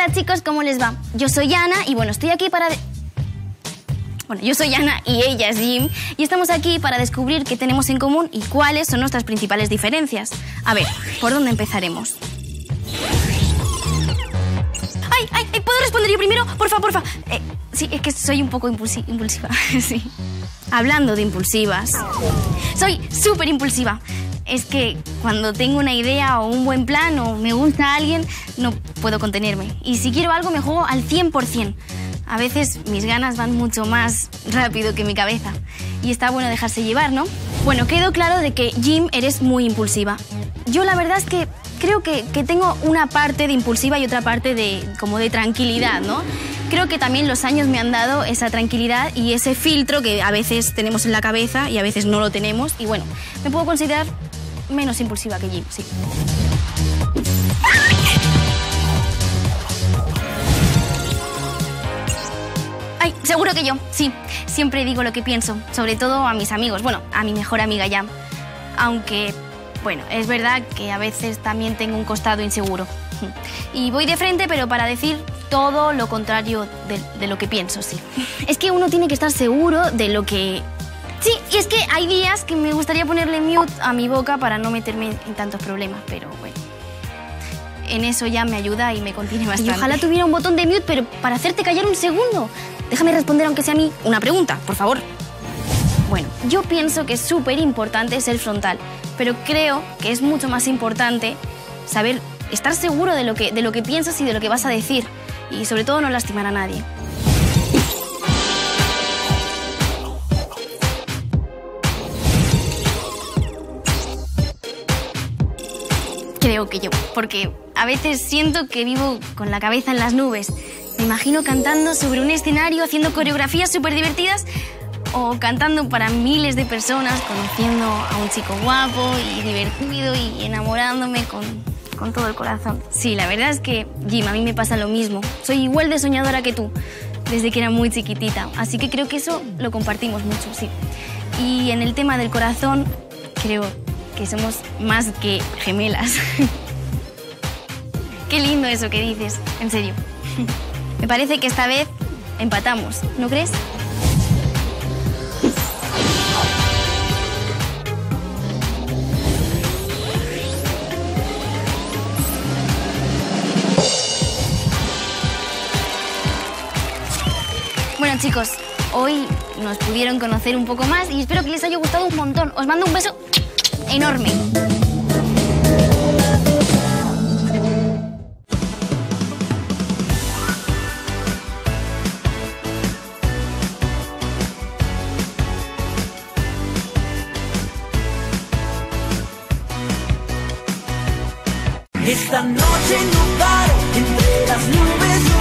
Hola chicos, ¿cómo les va? Yo soy Ana y bueno, estoy aquí para... Bueno, yo soy Ana y ella es Jim y estamos aquí para descubrir qué tenemos en común y cuáles son nuestras principales diferencias. A ver, ¿por dónde empezaremos? ¡Ay! ¿Puedo responder yo primero? Porfa. Sí, es que soy un poco impulsiva, sí. Hablando de impulsivas, soy súper impulsiva. Es que cuando tengo una idea o un buen plan o me gusta a alguien, no puedo contenerme. Y si quiero algo, me juego al 100%. A veces mis ganas van mucho más rápido que mi cabeza. Y está bueno dejarse llevar, ¿no? Bueno, quedó claro de que, Jim, eres muy impulsiva. Yo la verdad es que creo que tengo una parte de impulsiva y otra parte de tranquilidad, ¿no? Creo que también los años me han dado esa tranquilidad y ese filtro que a veces tenemos en la cabeza y a veces no lo tenemos. Y bueno, me puedo considerar menos impulsiva que Jim, sí. Ay, seguro que yo, sí. Siempre digo lo que pienso, sobre todo a mis amigos. Bueno, a mi mejor amiga ya. Aunque, bueno, es verdad que a veces también tengo un costado inseguro. Y voy de frente, pero para decir todo lo contrario de lo que pienso, sí. Es que uno tiene que estar seguro de lo que... Sí, y es que hay días que me gustaría ponerle mute a mi boca para no meterme en tantos problemas, pero bueno. En eso ya me ayuda y me contiene bastante. Y ojalá tuviera un botón de mute, pero para hacerte callar un segundo. Déjame responder, aunque sea a mí, una pregunta, por favor. Bueno, yo pienso que es súper importante ser frontal, pero creo que es mucho más importante saber estar seguro de lo que piensas y de lo que vas a decir. Y sobre todo no lastimar a nadie. Creo que yo, porque a veces siento que vivo con la cabeza en las nubes. Me imagino cantando sobre un escenario, haciendo coreografías súper divertidas o cantando para miles de personas, conociendo a un chico guapo y divertido y enamorándome con todo el corazón. Sí, la verdad es que, Jim, a mí me pasa lo mismo. Soy igual de soñadora que tú, desde que era muy chiquitita. Así que creo que eso lo compartimos mucho, sí. Y en el tema del corazón, creo que somos más que gemelas. Qué lindo eso que dices, en serio. Me parece que esta vez empatamos, ¿no crees? Bueno, chicos, hoy nos pudieron conocer un poco más y espero que les haya gustado un montón. Os mando un beso enorme. Esta noche no paro entre las nubes.